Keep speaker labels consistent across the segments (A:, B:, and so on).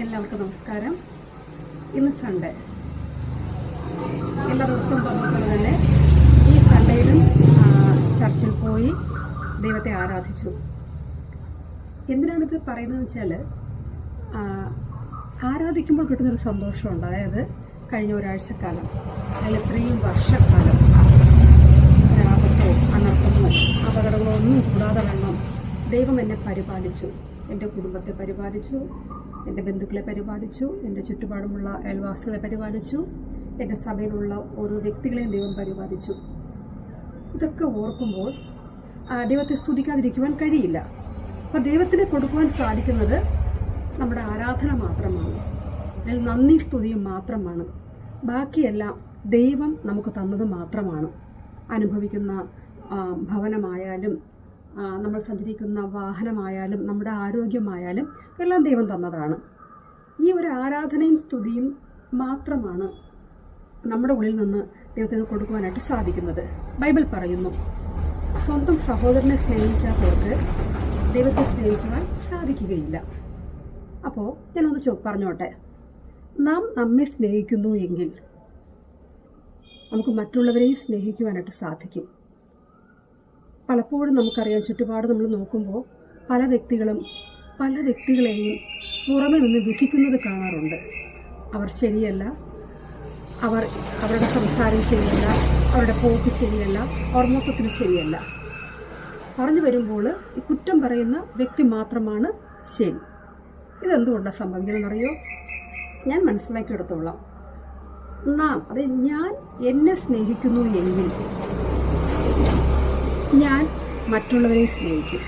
A: എല്ലാവർക്കും നമസ്കാരം. ഇന്ന് സൺഡേ. എല്ലാ ദിവസവും പറഞ്ഞതുപോലെ തന്നെ ഈ സൺഡേയിലും ചർച്ചിൽ പോയി ദൈവത്തെ ആരാധിച്ചു. എന്തിനാണിത് പറയുന്നതെന്ന് വെച്ചാൽ, ആരാധിക്കുമ്പോൾ കിട്ടുന്നൊരു സന്തോഷമുണ്ട്. അതായത് കഴിഞ്ഞ ഒരാഴ്ചക്കാലം അല്ലെങ്കിൽ ഇത്രയും വർഷക്കാലം ആപത്തോ അനർത്ഥമോ അപകടങ്ങളോ ഒന്നും കൂടാതെ വേണം ദൈവം എന്നെ പരിപാലിച്ചു. എൻ്റെ കുടുംബത്തെ പരിപാലിച്ചു, എൻ്റെ ബന്ധുക്കളെ പരിപാലിച്ചു, എൻ്റെ ചുറ്റുപാടുമുള്ള അയൽവാസികളെ പരിപാലിച്ചു, എൻ്റെ സഭയിലുള്ള ഓരോ വ്യക്തികളെയും ദൈവം പരിപാലിച്ചു. ഇതൊക്കെ ഓർക്കുമ്പോൾ ദൈവത്തെ സ്തുതിക്കാതിരിക്കുവാൻ കഴിയില്ല. അപ്പോൾ ദൈവത്തിന് കൊടുക്കുവാൻ സാധിക്കുന്നത് നമ്മുടെ ആരാധന മാത്രമാണ്, അല്ലെങ്കിൽ നന്ദി സ്തുതിയും മാത്രമാണ്. ബാക്കിയെല്ലാം ദൈവം നമുക്ക് തന്നത് മാത്രമാണ്. അനുഭവിക്കുന്ന ഭവനമായാലും നമ്മൾ സഞ്ചരിക്കുന്ന വാഹനമായാലും നമ്മുടെ ആരോഗ്യമായാലും എല്ലാം ദൈവം തന്നതാണ്. ഈ ഒരു ആരാധനയും സ്തുതിയും മാത്രമാണ് നമ്മുടെ ഉള്ളിൽ നിന്ന് ദൈവത്തിന് കൊടുക്കുവാനായിട്ട് സാധിക്കുന്നത്. ബൈബിൾ പറയുന്നു, സ്വന്തം സഹോദരനെ സ്നേഹിക്കാത്തവർക്ക് ദൈവത്തെ സ്നേഹിക്കുവാൻ സാധിക്കുകയില്ല. അപ്പോൾ ഞാനൊന്ന് പറഞ്ഞോട്ടെ, നാം നമ്മെ സ്നേഹിക്കുന്നു എങ്കിൽ നമുക്ക് മറ്റുള്ളവരെയും സ്നേഹിക്കുവാനായിട്ട് സാധിക്കും. പലപ്പോഴും നമുക്കറിയാം, ചുറ്റുപാട് നമ്മൾ നോക്കുമ്പോൾ പല വ്യക്തികളെയും പുറമെ നിന്ന് വിധിക്കുന്നത് കാണാറുണ്ട്. അവർ ശരിയല്ല, അവരുടെ സംസാരം ശരിയല്ല, അവരുടെ പോക്ക് ശരിയല്ല, അവർ മൊത്തത്തിൽ ശരിയല്ല. പറഞ്ഞു വരുമ്പോൾ ഈ കുറ്റം പറയുന്ന വ്യക്തി മാത്രമാണ് ശരി. ഇതെന്തുകൊണ്ടാണ് സംഭവിക്കുന്നതെന്നറിയോ? ഞാൻ മനസ്സിലാക്കിയെടുത്തോളാം. ഞാൻ എന്നെ സ്നേഹിക്കുന്നു എങ്കിൽ ഞാൻ മറ്റുള്ളവരെ സ്നേഹിക്കും.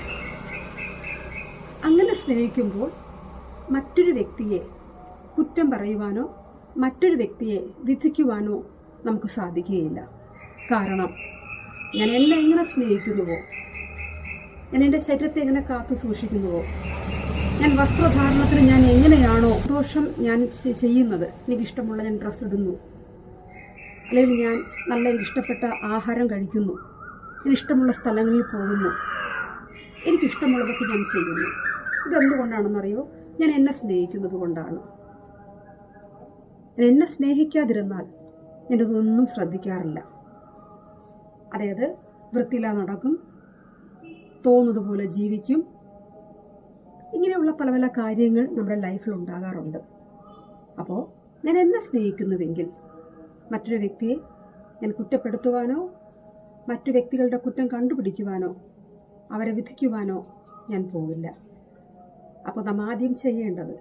A: അങ്ങനെ സ്നേഹിക്കുമ്പോൾ മറ്റൊരു വ്യക്തിയെ കുറ്റം പറയുവാനോ മറ്റൊരു വ്യക്തിയെ വിധിക്കുവാനോ നമുക്ക് സാധിക്കുകയില്ല. കാരണം ഞാൻ എന്നെ എങ്ങനെ സ്നേഹിക്കുന്നുവോ, ഞാൻ എൻ്റെ ശരീരത്തെ എങ്ങനെ കാത്തു സൂക്ഷിക്കുന്നുവോ, ഞാൻ വസ്ത്രധാരണത്തിന് ഞാൻ എങ്ങനെയാണോ ദോഷം ഞാൻ ചെയ്യുന്നത്, എനിക്കിഷ്ടമുള്ള ഞാൻ ഡ്രസ്സ് ഇടുന്നു, അല്ലെങ്കിൽ ഞാൻ നല്ല ഇഷ്ടപ്പെട്ട ആഹാരം കഴിക്കുന്നു, എനിക്കിഷ്ടമുള്ള സ്ഥലങ്ങളിൽ പോകുന്നു, എനിക്കിഷ്ടമുള്ളതൊക്കെ ഞാൻ ചെയ്യുന്നു. ഇതെന്തുകൊണ്ടാണെന്നറിയോ? ഞാൻ എന്നെ സ്നേഹിക്കുന്നത് കൊണ്ടാണ്. എന്നെ സ്നേഹിക്കാതിരുന്നാൽ ഞാനിതൊന്നും ശ്രദ്ധിക്കാറില്ല. അതായത് വൃത്തിയില്ലാതെ നടക്കും, തോന്നുന്നത് പോലെ ജീവിക്കും. ഇങ്ങനെയുള്ള പല പല കാര്യങ്ങൾ നമ്മുടെ ലൈഫിൽ ഉണ്ടാകാറുണ്ട്. അപ്പോൾ ഞാൻ എന്നെ സ്നേഹിക്കുന്നുവെങ്കിൽ മറ്റൊരു വ്യക്തിയെ ഞാൻ കുറ്റപ്പെടുത്തുവാനോ മറ്റു വ്യക്തികളുടെ കുറ്റം കണ്ടുപിടിക്കുവാനോ അവരെ വിധിക്കുവാനോ ഞാൻ പോവില്ല. അപ്പോൾ നാം ആദ്യം ചെയ്യേണ്ടത്